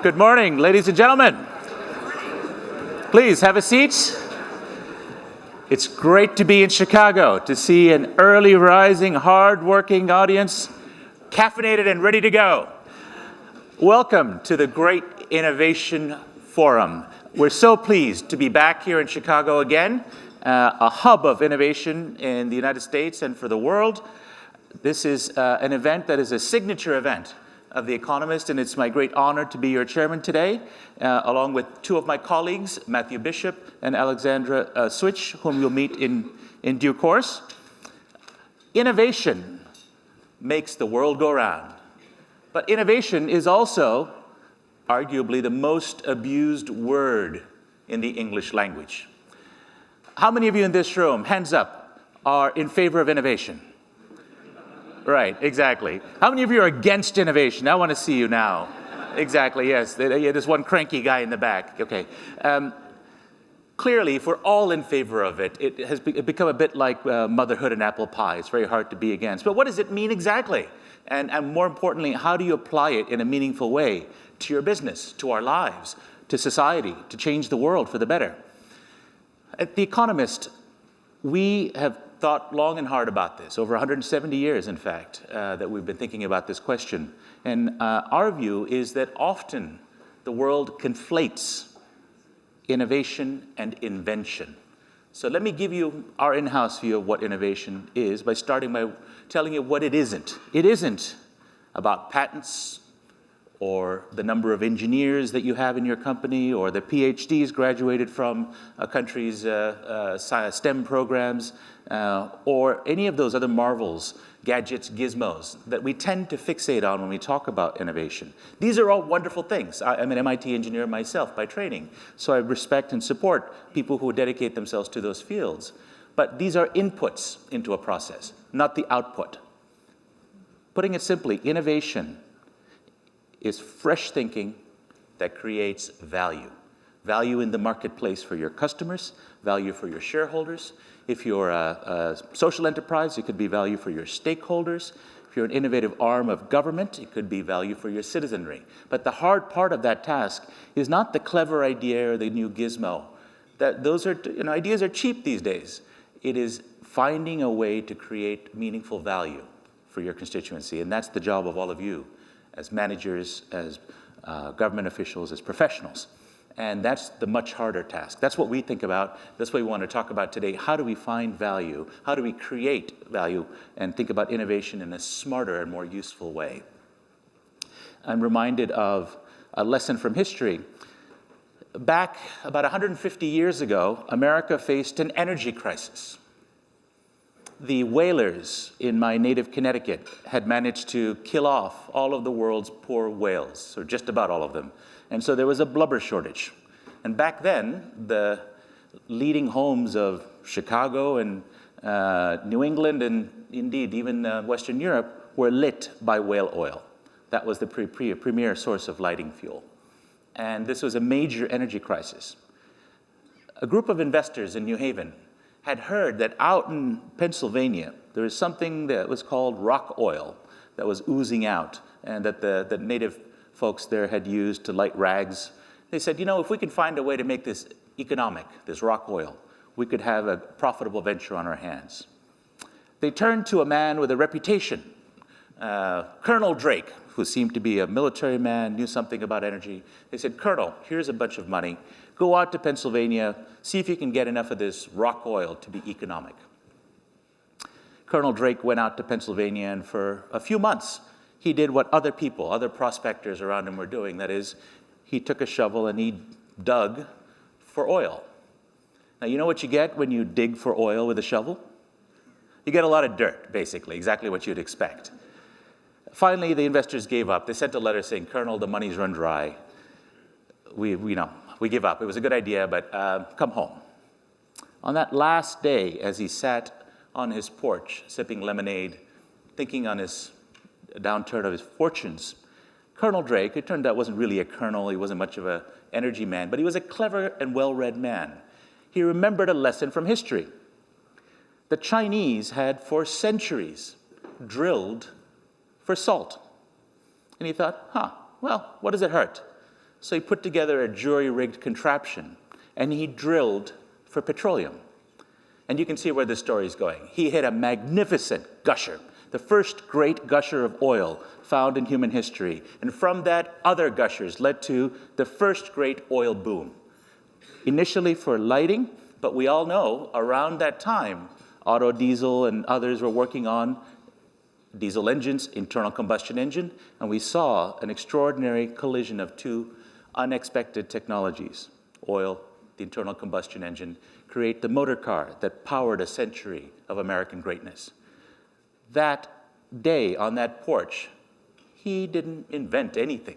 Good morning, ladies and gentlemen. Please have a seat. It's great to be in Chicago, to see an early rising, hard-working audience, caffeinated and ready to go. Welcome to the Great Innovation Forum. We're so pleased to be back here in Chicago again, a hub of innovation in the United States and for the world. This is an event that is a signature event of The Economist, and it's my great honor to be your chairman today, along with two of my colleagues, Matthew Bishop and Alexandra Switch, whom you'll meet in due course. Innovation makes the world go round, but innovation is also arguably the most abused word in the English language. How many of you in this room, hands up, are in favor of innovation? Right, exactly. How many of you are against innovation? I want to see you now. Exactly, yes. There's one cranky guy in the back. Okay. Clearly, if we're all in favor of it, it has become a bit like motherhood and apple pie. It's very hard to be against. But what does it mean exactly? And more importantly, how do you apply it in a meaningful way to your business, to our lives, to society, to change the world for the better? At The Economist, we have thought long and hard about this, over 170 years, in fact, that we've been thinking about this question. And our view is that often the world conflates innovation and invention. So let me give you our in-house view of what innovation is by starting by telling you what it isn't. It isn't about patents or the number of engineers that you have in your company or the PhDs graduated from a country's STEM programs or any of those other marvels, gadgets, gizmos that we tend to fixate on when we talk about innovation. These are all wonderful things. I'm an MIT engineer myself by training, so I respect and support people who dedicate themselves to those fields. But these are inputs into a process, not the output. Putting it simply, innovation is fresh thinking that creates value. Value in the marketplace for your customers, value for your shareholders. If you're a social enterprise, it could be value for your stakeholders. If you're an innovative arm of government, it could be value for your citizenry. But the hard part of that task is not the clever idea or the new gizmo. Ideas are cheap these days. It is finding a way to create meaningful value for your constituency, and that's the job of all of you as managers, as government officials, as professionals. And that's the much harder task. That's what we think about. That's what we want to talk about today. How do we find value? How do we create value and think about innovation in a smarter and more useful way? I'm reminded of a lesson from history. Back about 150 years ago, America faced an energy crisis. The whalers in my native Connecticut had managed to kill off all of the world's poor whales, or just about all of them. And so there was a blubber shortage. And back then, the leading homes of Chicago and New England and indeed even Western Europe were lit by whale oil. That was the premier source of lighting fuel. And this was a major energy crisis. A group of investors in New Haven had heard that out in Pennsylvania, there was something that was called rock oil that was oozing out and that the native folks there had used to light rags. They said, if we could find a way to make this economic, this rock oil, we could have a profitable venture on our hands. They turned to a man with a reputation, Colonel Drake, who seemed to be a military man, knew something about energy. They said, Colonel, here's a bunch of money. Go out to Pennsylvania, see if you can get enough of this rock oil to be economic. Colonel Drake went out to Pennsylvania, and for a few months, he did what other people, other prospectors around him were doing. That is, he took a shovel and he dug for oil. Now, you know what you get when you dig for oil with a shovel? You get a lot of dirt, basically, exactly what you'd expect. Finally, the investors gave up. They sent a letter saying, Colonel, the money's run dry. We give up. It was a good idea, but come home. On that last day, as he sat on his porch, sipping lemonade, thinking on his downturn of his fortunes, Colonel Drake, it turned out wasn't really a colonel, he wasn't much of an energy man, but he was a clever and well-read man. He remembered a lesson from history. The Chinese had for centuries drilled for salt. And he thought, well, what does it hurt? So he put together a jury-rigged contraption, and he drilled for petroleum. And you can see where this story is going. He hit a magnificent gusher, the first great gusher of oil found in human history. And from that, other gushers led to the first great oil boom. Initially for lighting, but we all know around that time, auto diesel and others were working on diesel engines, internal combustion engine, and we saw an extraordinary collision of two unexpected technologies, oil, the internal combustion engine, create the motor car that powered a century of American greatness. That day on that porch, he didn't invent anything.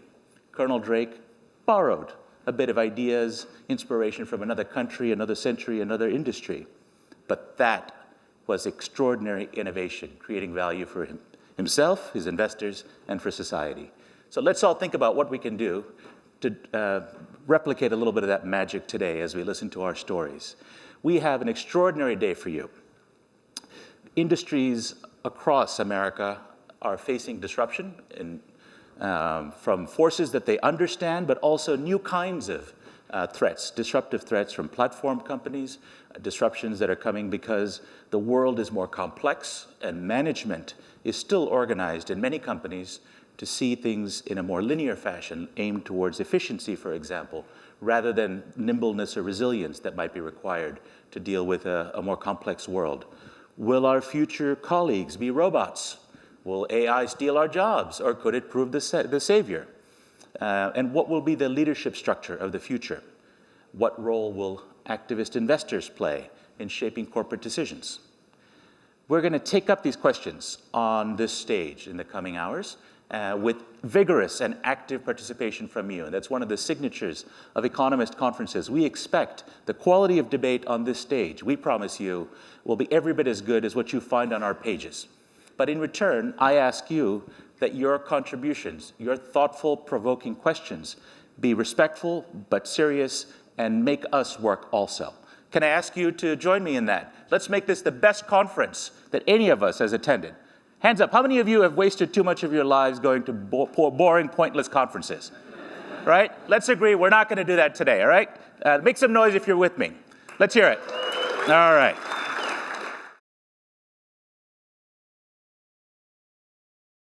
Colonel Drake borrowed a bit of ideas, inspiration from another country, another century, another industry. But that was extraordinary innovation, creating value for himself, his investors, and for society. So let's all think about what we can do to replicate a little bit of that magic today as we listen to our stories. We have an extraordinary day for you. Industries across America are facing disruption from forces that they understand, but also new kinds of threats, disruptive threats from platform companies, disruptions that are coming because the world is more complex and management is still organized in many companies to see things in a more linear fashion, aimed towards efficiency, for example, rather than nimbleness or resilience that might be required to deal with a more complex world. Will our future colleagues be robots? Will AI steal our jobs, or could it prove the savior? And what will be the leadership structure of the future? What role will activist investors play in shaping corporate decisions? We're going to take up these questions on this stage in the coming hours with vigorous and active participation from you. And that's one of the signatures of Economist conferences. We expect the quality of debate on this stage, we promise you, will be every bit as good as what you find on our pages. But in return, I ask you that your contributions, your thoughtful, provoking questions, be respectful but serious and make us work also. Can I ask you to join me in that? Let's make this the best conference that any of us has attended. Hands up, how many of you have wasted too much of your lives going to boring, pointless conferences? Right? Let's agree we're not going to do that today, all right? Make some noise if you're with me. Let's hear it. All right.